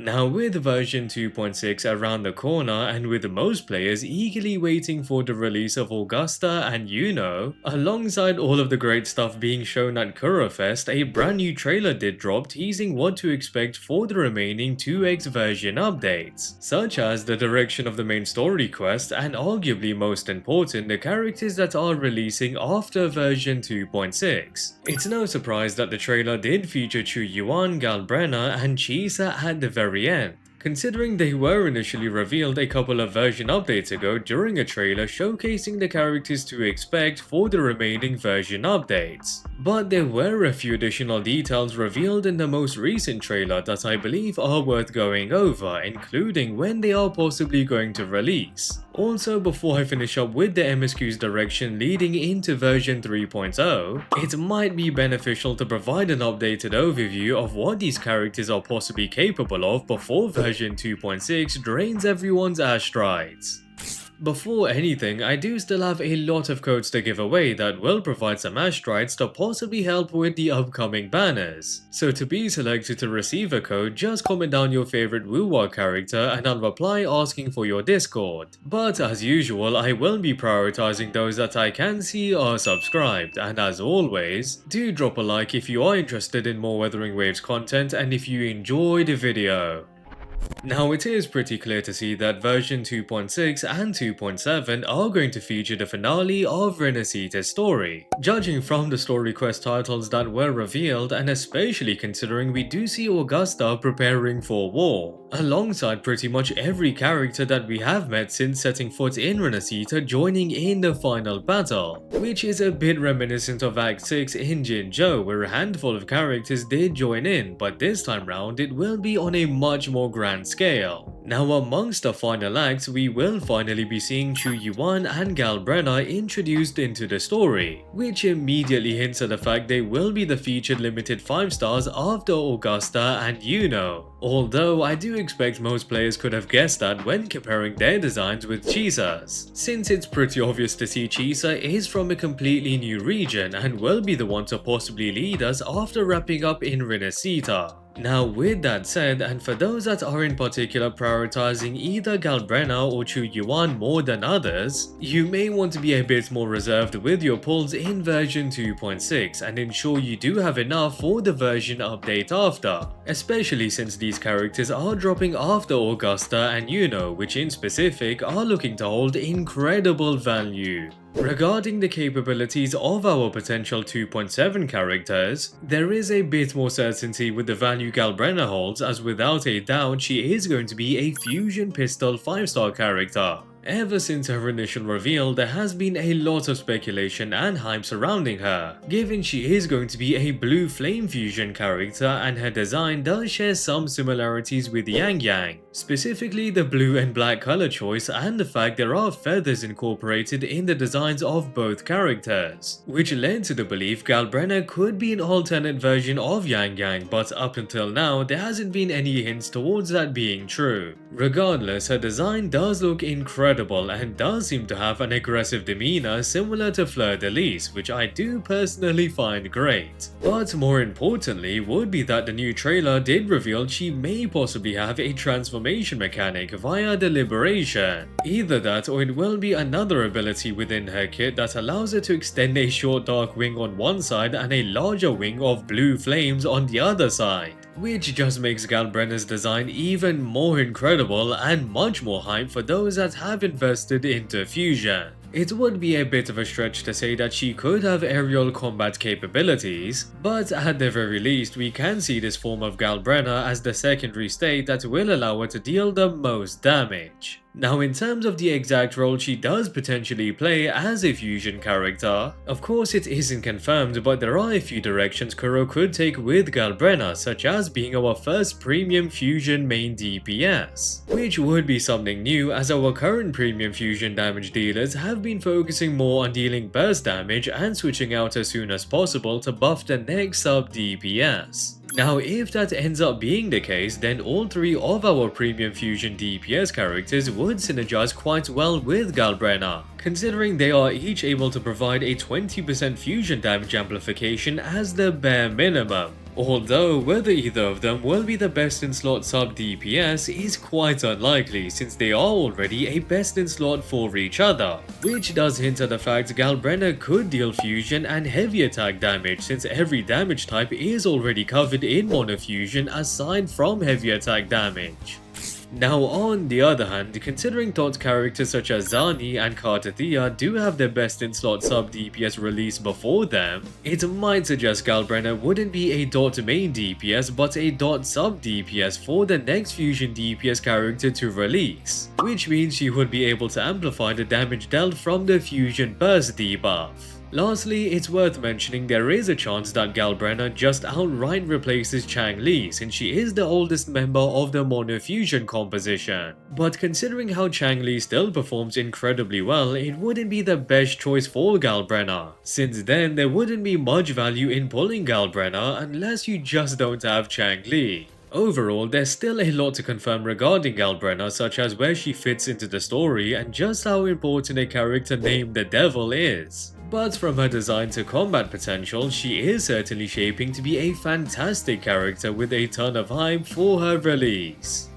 Now with version 2.6 around the corner and with most players eagerly waiting for the release of Augusta and Iuno, alongside all of the great stuff being shown at KuroFest, a brand new trailer did drop teasing what to expect for the remaining 2x version updates, such as the direction of the main story quest and arguably most important, the characters that are releasing after version 2.6. It's no surprise that the trailer did feature Qiuyuan Galbrena and Chisa at the very end, considering they were initially revealed a couple of version updates ago during a trailer showcasing the characters to expect for the remaining version updates. But there were a few additional details revealed in the most recent trailer that I believe are worth going over, including when they are possibly going to release. Also, before I finish up with the MSQ's direction leading into version 3.0, it might be beneficial to provide an updated overview of what these characters are possibly capable of before version 2.6 drains everyone's astrides. Before anything, I do still have a lot of codes to give away that will provide some astrides to possibly help with the upcoming banners. So to be selected to receive a code, just comment down your favorite WuWa character and I'll reply asking for your Discord. But as usual, I will be prioritizing those that I can see are subscribed, and as always, do drop a like if you are interested in more WutheringWaves content and if you enjoyed the video. Now it is pretty clear to see that version 2.6 and 2.7 are going to feature the finale of Rinascita's story, judging from the story quest titles that were revealed and especially considering we do see Augusta preparing for war, alongside pretty much every character that we have met since setting foot in Rinascita joining in the final battle, which is a bit reminiscent of Act 6 in Jinzhou where a handful of characters did join in, but this time round it will be on a much more grand scale. Now amongst the final acts, we will finally be seeing Qiuyuan and Galbrena introduced into the story, which immediately hints at the fact they will be the featured limited 5 stars after Augusta and Iuno. Although I do expect most players could have guessed that when comparing their designs with Chisa's, since it's pretty obvious to see Chisa is from a completely new region and will be the one to possibly lead us after wrapping up in Rinascita. Now with that said, and for those that are in particular prioritizing either Galbrena or Qiuyuan more than others, you may want to be a bit more reserved with your pulls in version 2.6 and ensure you do have enough for the version update after, especially since these characters are dropping after Augusta and Iuno, which in specific are looking to hold incredible value. Regarding the capabilities of our potential 2.7 characters, there is a bit more certainty with the value Galbrena holds, as without a doubt she is going to be a fusion pistol 5-star character. Ever since her initial reveal, there has been a lot of speculation and hype surrounding her, given she is going to be a blue flame fusion character and her design does share some similarities with Yang, specifically the blue and black color choice and the fact there are feathers incorporated in the designs of both characters, which led to the belief Galbrena could be an alternate version of Yang, but up until now there hasn't been any hints towards that being true. Regardless, her design does look incredible and does seem to have an aggressive demeanor similar to Fleur-de-Lis, which I do personally find great. But more importantly would be that the new trailer did reveal she may possibly have a transformation mechanic via deliberation. Either that or it will be another ability within her kit that allows her to extend a short dark wing on one side and a larger wing of blue flames on the other side, which just makes Galbrena's design even more incredible and much more hype for those that have invested into fusion. It would be a bit of a stretch to say that she could have aerial combat capabilities, but at the very least we can see this form of Galbrena as the secondary state that will allow her to deal the most damage. Now in terms of the exact role she does potentially play as a fusion character, of course it isn't confirmed, but there are a few directions Kuro could take with Galbrena, such as being our first premium fusion main DPS, which would be something new as our current premium fusion damage dealers have been focusing more on dealing burst damage and switching out as soon as possible to buff the next sub DPS. Now if that ends up being the case, then all 3 of our premium fusion DPS characters would synergize quite well with Galbrena, considering they are each able to provide a 20% fusion damage amplification as the bare minimum. Although whether either of them will be the best in slot sub DPS is quite unlikely since they are already a best in slot for each other, which does hint at the fact Galbrena could deal fusion and heavy attack damage since every damage type is already covered in mono fusion aside from heavy attack damage. Now on the other hand, considering dot characters such as Zani and Cartethyia do have their best in slot sub DPS release before them, it might suggest Galbrena wouldn't be a dot main DPS but a dot sub DPS for the next fusion DPS character to release, which means she would be able to amplify the damage dealt from the fusion burst debuff. Lastly, it's worth mentioning there is a chance that Galbrena just outright replaces Changli since she is the oldest member of the mono fusion composition. But considering how Changli still performs incredibly well, it wouldn't be the best choice for Galbrena, since then there wouldn't be much value in pulling Galbrena unless you just don't have Changli. Overall, there's still a lot to confirm regarding Galbrena, such as where she fits into the story and just how important a character named the Devil is. But from her design to combat potential, she is certainly shaping to be a fantastic character with a ton of hype for her release.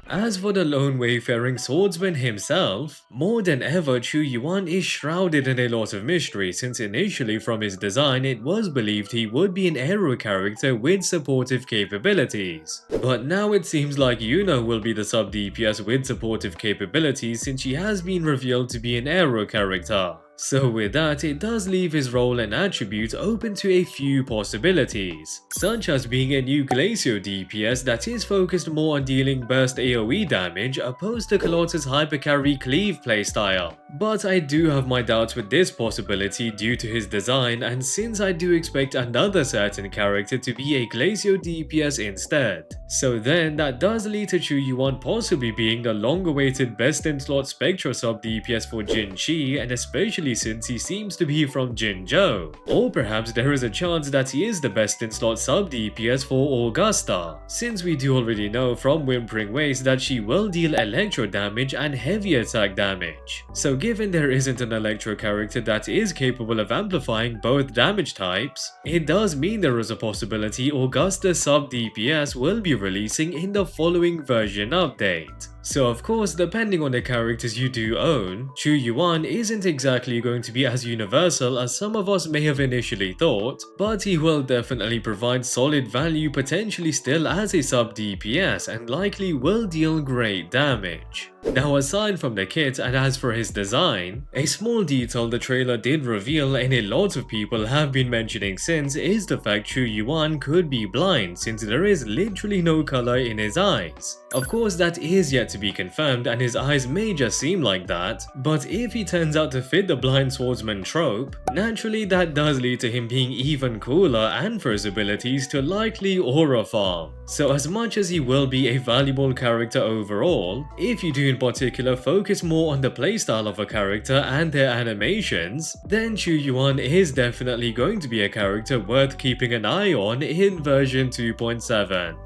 As for the lone wayfaring swordsman himself, more than ever Qiuyuan is shrouded in a lot of mystery since initially from his design it was believed he would be an aero character with supportive capabilities. But now it seems like Iuno will be the sub DPS with supportive capabilities since she has been revealed to be an aero character. So with that, it does leave his role and attribute open to a few possibilities, such as being a new Glacio DPS that is focused more on dealing burst AoE damage opposed to Carlotta's hypercarry cleave playstyle. But I do have my doubts with this possibility due to his design, and since I do expect another certain character to be a Glacio DPS instead. So then that does lead to Qiuyuan possibly being the long-awaited best in slot Spectra sub DPS for Jinchi, and especially since he seems to be from Jinzhou. Or perhaps there is a chance that he is the best in slot sub DPS for Augusta, since we do already know from WutheringWaves that she will deal electro damage and heavy attack damage. So given there isn't an electro character that is capable of amplifying both damage types, it does mean there is a possibility Augusta sub DPS will be releasing in the following version update. So of course, depending on the characters you do own, Qiuyuan isn't exactly going to be as universal as some of us may have initially thought, but he will definitely provide solid value potentially still as a sub DPS and likely will deal great damage. Now aside from the kit and as for his design, a small detail the trailer did reveal and a lot of people have been mentioning since is the fact Qiuyuan could be blind since there is literally no color in his eyes. Of course that is yet to be confirmed and his eyes may just seem like that, but if he turns out to fit the blind swordsman trope, naturally that does lead to him being even cooler and for his abilities to likely aura farm. So as much as he will be a valuable character overall, if you do in particular focus more on the playstyle of a character and their animations, then Qiuyuan is definitely going to be a character worth keeping an eye on in version 2.7.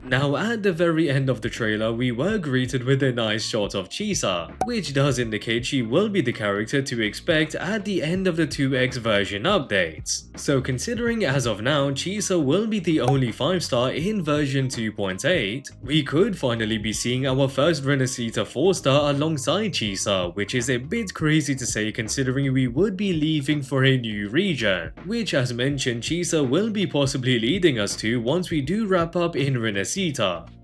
Now at the very end of the trailer we were greeted with a nice shot of Chisa, which does indicate she will be the character to expect at the end of the 2x version updates. So considering as of now Chisa will be the only 5-star in version 2.8, we could finally be seeing our first Rinascita 4-star alongside Chisa, which is a bit crazy to say considering we would be leaving for a new region, which as mentioned Chisa will be possibly leading us to once we do wrap up in Rinascita.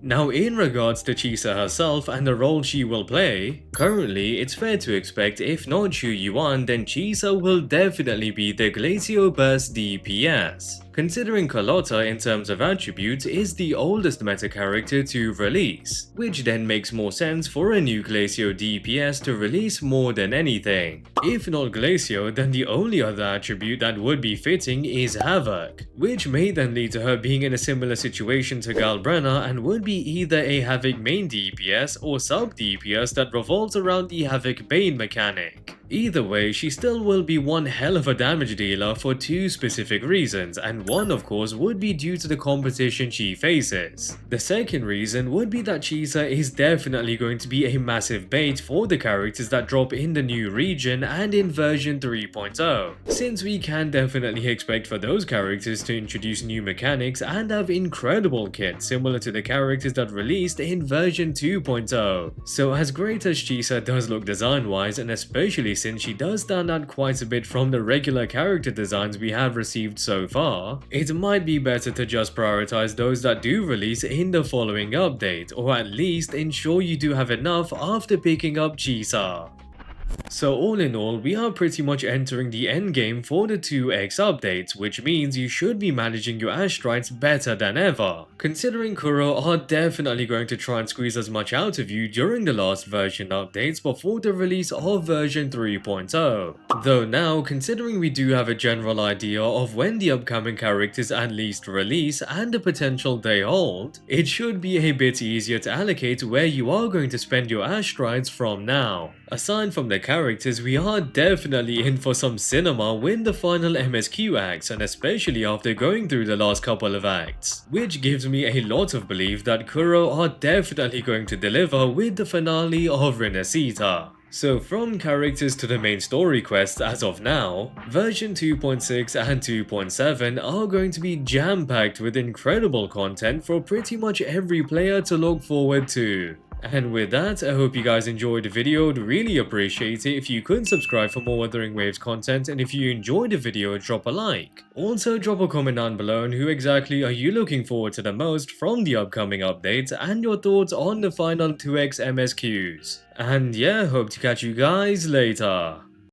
Now in regards to Chisa herself and the role she will play, currently it's fair to expect if not Qiuyuan then Chisa will definitely be the Glacio Burst DPS. Considering Carlotta in terms of attributes is the oldest meta character to release, which then makes more sense for a new Glacio DPS to release more than anything. If not Glacio, then the only other attribute that would be fitting is Havoc, which may then lead to her being in a similar situation to Galbrena and would be either a Havoc main DPS or sub DPS that revolves around the Havoc Bane mechanic. Either way, she still will be one hell of a damage dealer for two specific reasons, and one of course would be due to the competition she faces. The second reason would be that Chisa is definitely going to be a massive bait for the characters that drop in the new region and in version 3.0, since we can definitely expect for those characters to introduce new mechanics and have incredible kits similar to the characters that released in version 2.0. So as great as Chisa does look design-wise, and especially since she does stand out quite a bit from the regular character designs we have received so far, it might be better to just prioritize those that do release in the following update, or at least ensure you do have enough after picking up Chisa. So all in all, we are pretty much entering the endgame for the 2x updates, which means you should be managing your Ashtrites better than ever, considering Kuro are definitely going to try and squeeze as much out of you during the last version updates before the release of version 3.0. Though now, considering we do have a general idea of when the upcoming characters at least release and the potential they hold, it should be a bit easier to allocate where you are going to spend your Ashtrites from now. Aside from the characters, we are definitely in for some cinema with the final MSQ acts, and especially after going through the last couple of acts, which gives me a lot of belief that Kuro are definitely going to deliver with the finale of Rinascita. So from characters to the main story quests as of now, version 2.6 and 2.7 are going to be jam-packed with incredible content for pretty much every player to look forward to. And with that, I hope you guys enjoyed the video. I'd really appreciate it if you could subscribe for more WutheringWaves content, and if you enjoyed the video, drop a like. Also drop a comment down below on who exactly are you looking forward to the most from the upcoming updates, and your thoughts on the final 2x MSQs. And yeah, hope to catch you guys later.